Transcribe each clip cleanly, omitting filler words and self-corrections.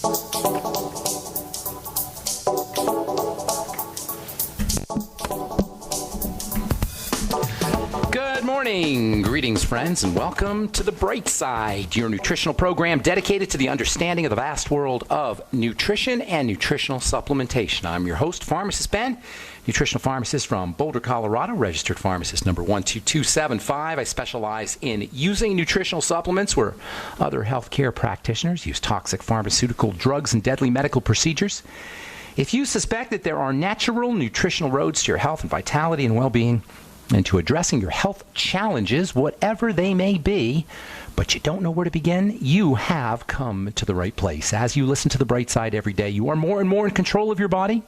Good morning. Greetings, friends, and welcome to The Bright Side, your nutritional program dedicated to the understanding of the vast world of nutrition and nutritional supplementation. I'm your host, Pharmacist Ben, nutritional pharmacist from Boulder, Colorado, registered pharmacist number 12275. I specialize in using nutritional supplements where other healthcare practitioners use toxic pharmaceutical drugs and deadly medical procedures. If you suspect that there are natural nutritional roads to your health and vitality and well-being, and to addressing your health challenges, whatever they may be, but you don't know where to begin, you have come to the right place. As you listen to The Bright Side every day, you are more and more in control of your body,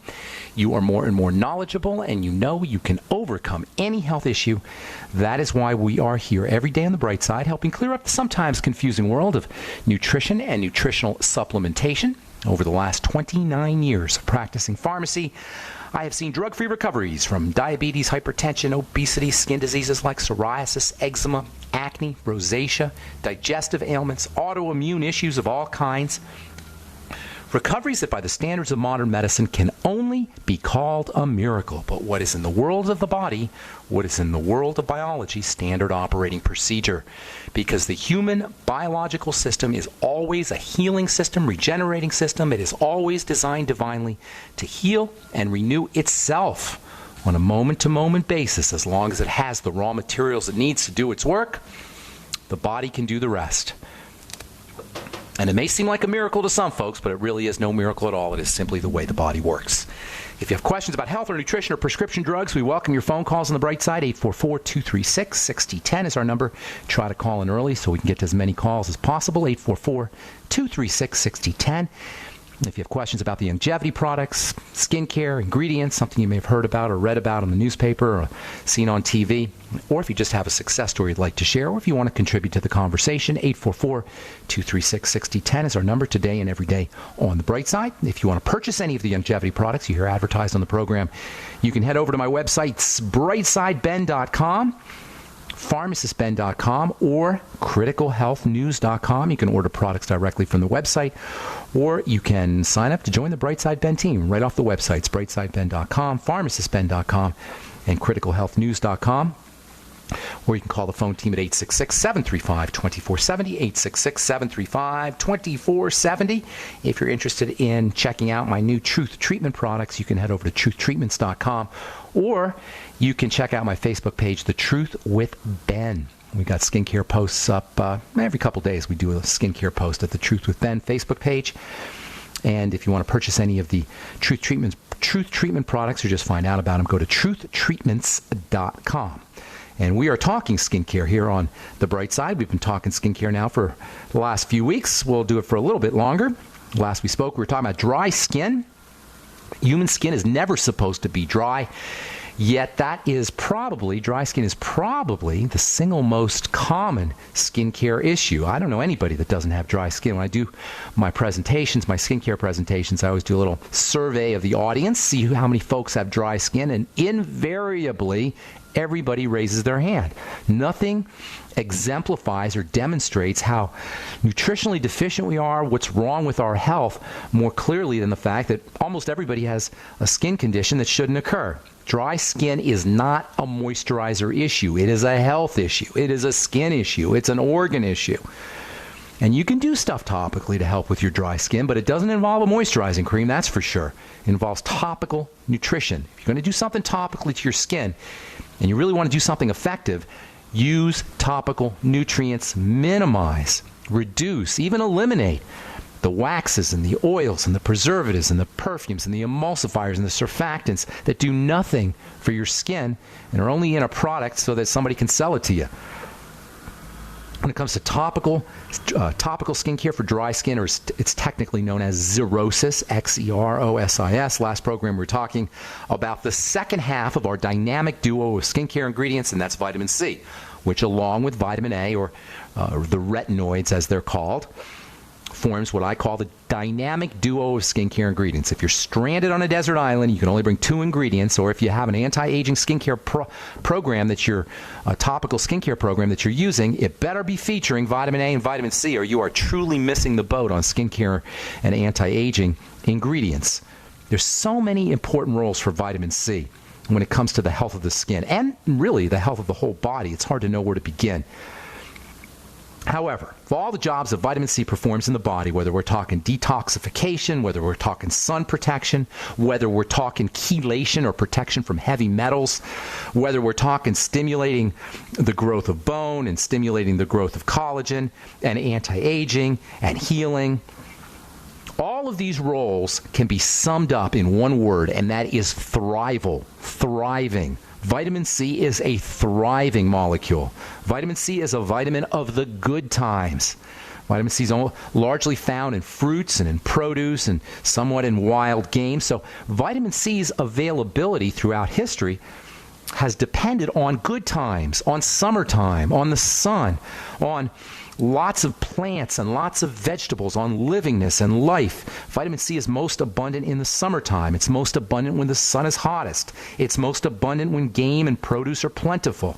you are more and more knowledgeable, and you know you can overcome any health issue. That is why we are here every day on The Bright Side, helping clear up the sometimes confusing world of nutrition and nutritional supplementation. Over the last 29 years of practicing pharmacy, I have seen drug-free recoveries from diabetes, hypertension, obesity, skin diseases like psoriasis, eczema, acne, rosacea, digestive ailments, autoimmune issues of all kinds. Recoveries that by the standards of modern medicine can only be called a miracle. But what is in the world of the body, what is in the world of biology, standard operating procedure. Because the human biological system is always a healing system, regenerating system. It is always designed divinely to heal and renew itself on a moment-to-moment basis. As long as it has the raw materials it needs to do its work, the body can do the rest. And it may seem like a miracle to some folks, but it really is no miracle at all. It is simply the way the body works. If you have questions about health or nutrition or prescription drugs, we welcome your phone calls on The Bright Side. 844-236-6010 is our number. Try to call in early so we can get to as many calls as possible. 844-236-6010. If you have questions about the longevity products, skincare, ingredients, something you may have heard about or read about in the newspaper or seen on TV, or if you just have a success story you'd like to share, or if you want to contribute to the conversation, 844-236-6010 is our number today and every day on The Bright Side. If you want to purchase any of the longevity products you hear advertised on the program, you can head over to my website, brightsideben.com. pharmacistben.com or criticalhealthnews.com. You can order products directly from the website, or you can sign up to join the Brightside Ben team right off the websites, brightsideben.com, pharmacistben.com, and criticalhealthnews.com. Or you can call the phone team at 866-735-2470, 866-735-2470. If you're interested in checking out my new Truth Treatment products, you can head over to truthtreatments.com, or you can check out my Facebook page, The Truth with Ben. We got skincare posts up every couple days. We do a skincare post at the Truth with Ben Facebook page. And if you want to purchase any of the Truth Treatment products or just find out about them, go to truthtreatments.com. And we are talking skincare here on The Bright Side. We've been talking skincare now for the last few weeks. We'll do it for a little bit longer. Last we spoke, we were talking about dry skin. Human skin is never supposed to be dry. Yet dry skin is probably the single most common skincare issue. I don't know anybody that doesn't have dry skin. When I do my presentations, my skincare presentations, I always do a little survey of the audience, see how many folks have dry skin, and invariably, everybody raises their hand. Nothing exemplifies or demonstrates how nutritionally deficient we are, what's wrong with our health, more clearly than the fact that almost everybody has a skin condition that shouldn't occur. Dry skin is not a moisturizer issue. It is a health issue. It is a skin issue. It's an organ issue. And you can do stuff topically to help with your dry skin, but it doesn't involve a moisturizing cream, that's for sure. It involves topical nutrition. If you're going to do something topically to your skin, and you really want to do something effective, use topical nutrients, minimize, reduce, even eliminate the waxes and the oils and the preservatives and the perfumes and the emulsifiers and the surfactants that do nothing for your skin and are only in a product so that somebody can sell it to you. When it comes to topical skincare for dry skin, or it's technically known as xerosis, Xerosis. Last program we were talking about the second half of our dynamic duo of skincare ingredients, and that's vitamin C, which along with vitamin A, or the retinoids as they're called, forms what I call the dynamic duo of skincare ingredients. If you're stranded on a desert island, you can only bring 2 ingredients, or if you have an anti-aging skincare program that's your topical skincare program that you're using, it better be featuring vitamin A and vitamin C, or you are truly missing the boat on skincare and anti-aging ingredients. There's so many important roles for vitamin C when it comes to the health of the skin and really the health of the whole body. It's hard to know where to begin. However, for all the jobs that vitamin C performs in the body, whether we're talking detoxification, whether we're talking sun protection, whether we're talking chelation or protection from heavy metals, whether we're talking stimulating the growth of bone and stimulating the growth of collagen and anti-aging and healing, all of these roles can be summed up in one word, and that is thrival, thriving. Vitamin C is a thriving molecule. Vitamin C is a vitamin of the good times. Vitamin C is largely found in fruits and in produce and somewhat in wild game. So vitamin C's availability throughout history has depended on good times, on summertime, on the sun, on lots of plants and lots of vegetables, on livingness and life. Vitamin C is most abundant in the summertime. It's most abundant when the sun is hottest. It's most abundant when game and produce are plentiful.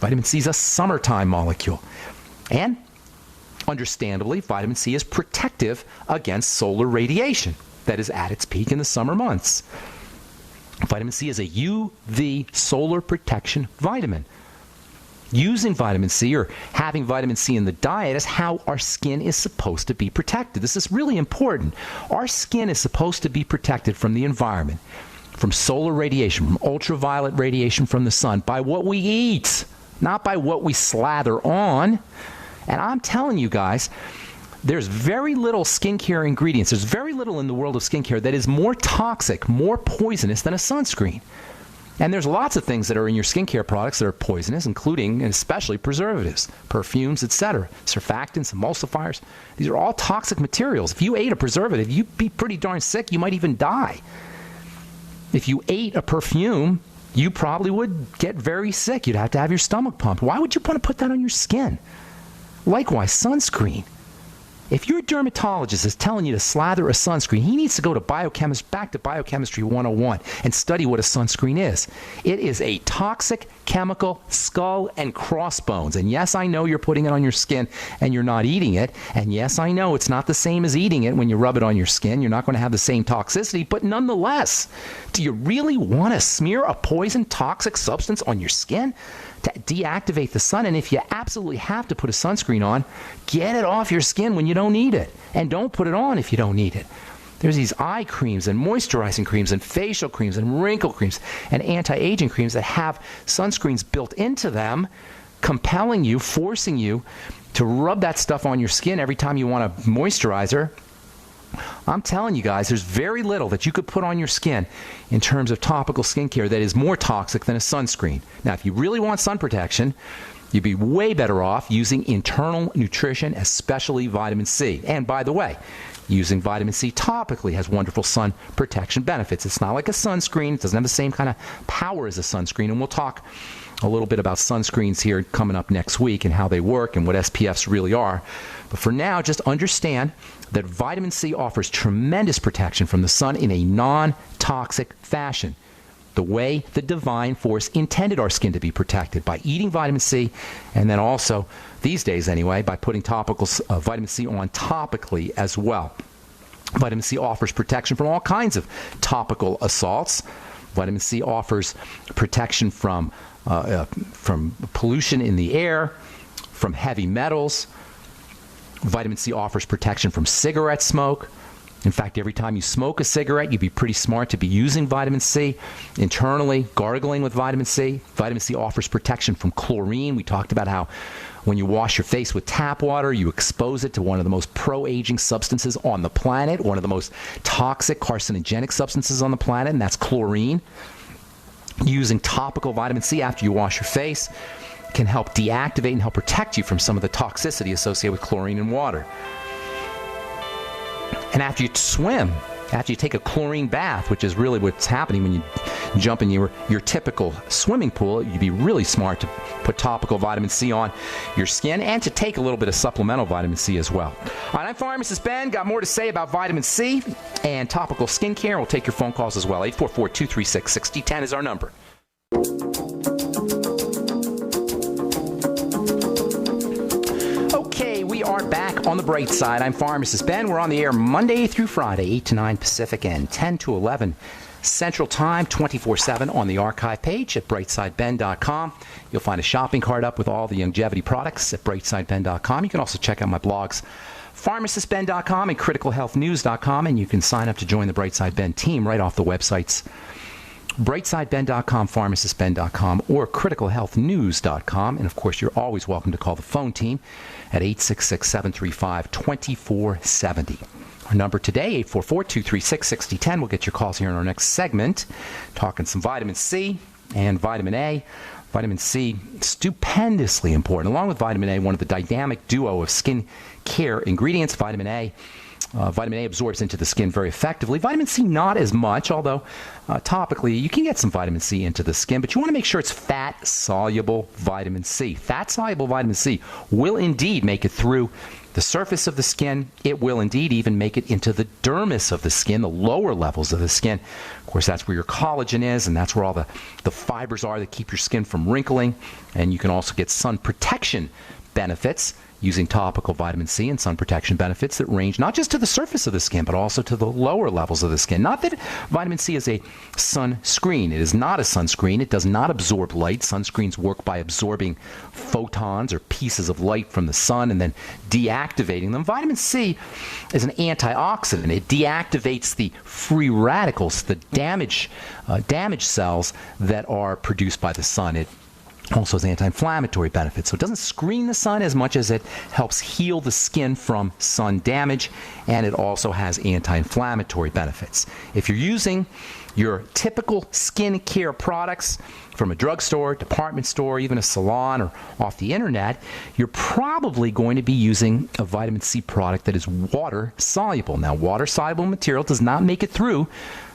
Vitamin C is a summertime molecule. And understandably, vitamin C is protective against solar radiation that is at its peak in the summer months. Vitamin C is a UV solar protection vitamin. Using vitamin C or having vitamin C in the diet is how our skin is supposed to be protected. This is really important. Our skin is supposed to be protected from the environment, from solar radiation, from ultraviolet radiation from the sun, by what we eat, not by what we slather on. And I'm telling you guys, there's very little skincare ingredients. There's very little in the world of skincare that is more toxic, more poisonous than a sunscreen. And there's lots of things that are in your skincare products that are poisonous, including and especially preservatives, perfumes, etc., surfactants, emulsifiers. These are all toxic materials. If you ate a preservative, you'd be pretty darn sick. You might even die. If you ate a perfume, you probably would get very sick. You'd have to have your stomach pumped. Why would you want to put that on your skin? Likewise, sunscreen. If your dermatologist is telling you to slather a sunscreen, he needs to go to back to Biochemistry 101 and study what a sunscreen is. It is a toxic chemical skull and crossbones. And yes, I know you're putting it on your skin and you're not eating it. And yes, I know it's not the same as eating it when you rub it on your skin. You're not going to have the same toxicity. But nonetheless, do you really want to smear a poison toxic substance on your skin to deactivate the sun? And if you absolutely have to put a sunscreen on, get it off your skin when you don't need it. And don't put it on if you don't need it. There's these eye creams and moisturizing creams and facial creams and wrinkle creams and anti-aging creams that have sunscreens built into them, compelling you, forcing you to rub that stuff on your skin every time you want a moisturizer. I'm telling you guys, there's very little that you could put on your skin in terms of topical skincare that is more toxic than a sunscreen. Now, if you really want sun protection, you'd be way better off using internal nutrition, especially vitamin C. And by the way, using vitamin C topically has wonderful sun protection benefits. It's not like a sunscreen. It doesn't have the same kind of power as a sunscreen. And we'll talk a little bit about sunscreens here coming up next week and how they work and what SPFs really are. But for now, just understand that vitamin C offers tremendous protection from the sun in a non-toxic fashion, the way the divine force intended our skin to be protected, by eating vitamin C, and then also, these days anyway, by putting topical vitamin C on topically as well. Vitamin C offers protection from all kinds of topical assaults. Vitamin C offers protection from pollution in the air, from heavy metals. Vitamin C offers protection from cigarette smoke. In fact, every time you smoke a cigarette, you'd be pretty smart to be using vitamin C internally, gargling with vitamin C. Vitamin C offers protection from chlorine. We talked about how when you wash your face with tap water, you expose it to one of the most pro-aging substances on the planet, one of the most toxic carcinogenic substances on the planet, and that's chlorine. Using topical vitamin C after you wash your face can help deactivate and help protect you from some of the toxicity associated with chlorine in water. And after you swim, After you take a chlorine bath, which is really what's happening when you jump in your typical swimming pool, you'd be really smart to put topical vitamin C on your skin and to take a little bit of supplemental vitamin C as well. All right, I'm Pharmacist Ben. Got more to say about vitamin C and topical skincare. We'll take your phone calls as well. 844-236-6010 is our number. We are back on the bright side. I'm Pharmacist Ben. We're on the air Monday through Friday, 8 to 9 Pacific and 10 to 11 Central Time, 24/7 on the archive page at brightsideben.com. You'll find a shopping cart up with all the longevity products at brightsideben.com. You can also check out my blogs, pharmacistben.com and criticalhealthnews.com, and you can sign up to join the Brightside Ben team right off the websites brightsideben.com, pharmacistben.com, or criticalhealthnews.com. And, of course, you're always welcome to call the phone team at 866-735-2470. Our number today, 844-236-6010. We'll get your calls here in our next segment, talking some vitamin C and vitamin A. Vitamin C, stupendously important. Along with vitamin A, one of the dynamic duo of skin care ingredients, vitamin A. Vitamin A absorbs into the skin very effectively. Vitamin C, not as much, although topically you can get some vitamin C into the skin, but you want to make sure it's fat-soluble vitamin C. Fat-soluble vitamin C will indeed make it through the surface of the skin. It will indeed even make it into the dermis of the skin, the lower levels of the skin. Of course, that's where your collagen is, and that's where all the fibers are that keep your skin from wrinkling. And you can also get sun protection benefits using topical vitamin C and sun protection benefits that range not just to the surface of the skin, but also to the lower levels of the skin. Not that vitamin C is a sunscreen. It is not a sunscreen. It does not absorb light. Sunscreens work by absorbing photons or pieces of light from the sun and then deactivating them. Vitamin C is an antioxidant. It deactivates the free radicals, the damaged cells that are produced by the sun. It also has anti-inflammatory benefits. So it doesn't screen the sun as much as it helps heal the skin from sun damage, and it also has anti-inflammatory benefits. If you're using your typical skin care products from a drugstore, department store, even a salon, or off the internet, you're probably going to be using a vitamin C product that is water-soluble. Now, water-soluble material does not make it through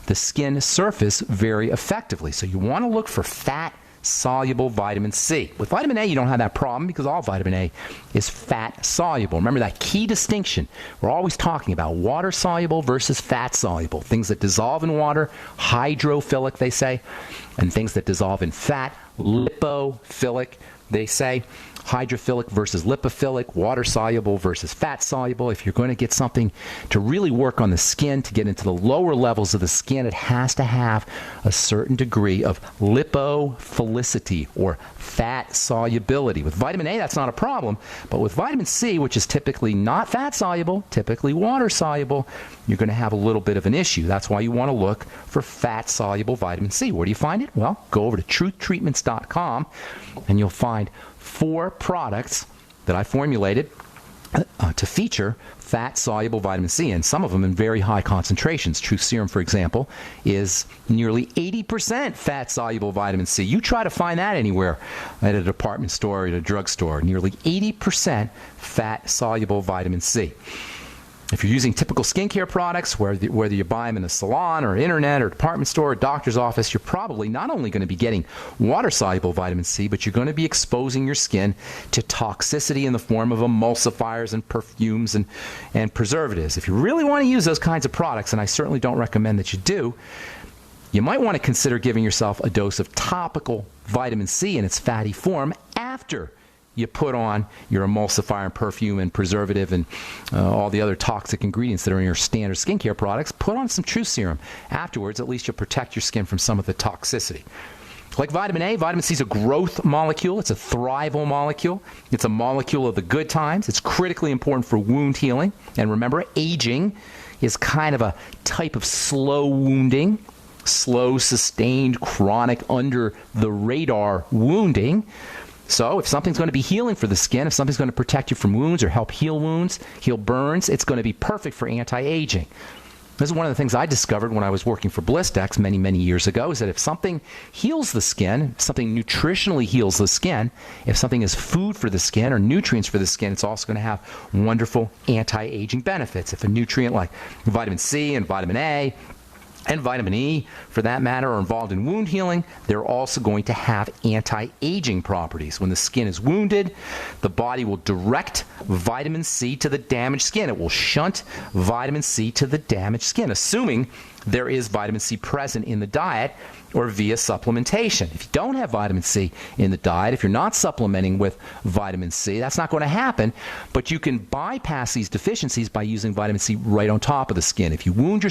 the skin surface very effectively. So you want to look for fat-soluble vitamin C. With vitamin A, you don't have that problem because all vitamin A is fat-soluble. Remember that key distinction. We're always talking about water-soluble versus fat-soluble. Things that dissolve in water, hydrophilic, they say, and things that dissolve in fat, lipophilic, they say. Hydrophilic versus lipophilic, water-soluble versus fat-soluble. If you're going to get something to really work on the skin, to get into the lower levels of the skin, it has to have a certain degree of lipophilicity or fat solubility. With vitamin A, that's not a problem, but with vitamin C, which is typically not fat-soluble, typically water-soluble, you're going to have a little bit of an issue. That's why you want to look for fat-soluble vitamin C. Where do you find it? Well, go over to truthtreatments.com and you'll find 4 products that I formulated to feature fat-soluble vitamin C, and some of them in very high concentrations. Truth Serum, for example, is nearly 80% fat-soluble vitamin C. You try to find that anywhere at a department store or at a drugstore. Nearly 80% fat-soluble vitamin C. If you're using typical skincare products, whether you buy them in a salon or internet or department store or doctor's office, you're probably not only going to be getting water-soluble vitamin C, but you're going to be exposing your skin to toxicity in the form of emulsifiers and perfumes and preservatives. If you really want to use those kinds of products, and I certainly don't recommend that you do, you might want to consider giving yourself a dose of topical vitamin C in its fatty form after you put on your emulsifier and perfume and preservative and all the other toxic ingredients that are in your standard skincare products. Put on some Truth Serum. Afterwards, at least you'll protect your skin from some of the toxicity. Like vitamin A, vitamin C is a growth molecule. It's a thrival molecule. It's a molecule of the good times. It's critically important for wound healing. And remember, aging is kind of a type of slow wounding, slow, sustained, chronic, under-the-radar wounding. So if something's going to be healing for the skin, if something's going to protect you from wounds or help heal wounds, heal burns, it's going to be perfect for anti-aging. This is one of the things I discovered when I was working for Blistex many, many years ago, is that if something heals the skin, something nutritionally heals the skin, if something is food for the skin or nutrients for the skin, it's also going to have wonderful anti-aging benefits. If a nutrient like vitamin C and vitamin A and vitamin E, for that matter, are involved in wound healing, they're also going to have anti-aging properties. When the skin is wounded, the body will direct vitamin C to the damaged skin. It will shunt vitamin C to the damaged skin, assuming there is vitamin C present in the diet or via supplementation. If you don't have vitamin C in the diet, if you're not supplementing with vitamin C, that's not going to happen, but you can bypass these deficiencies by using vitamin C right on top of the skin. If you wound your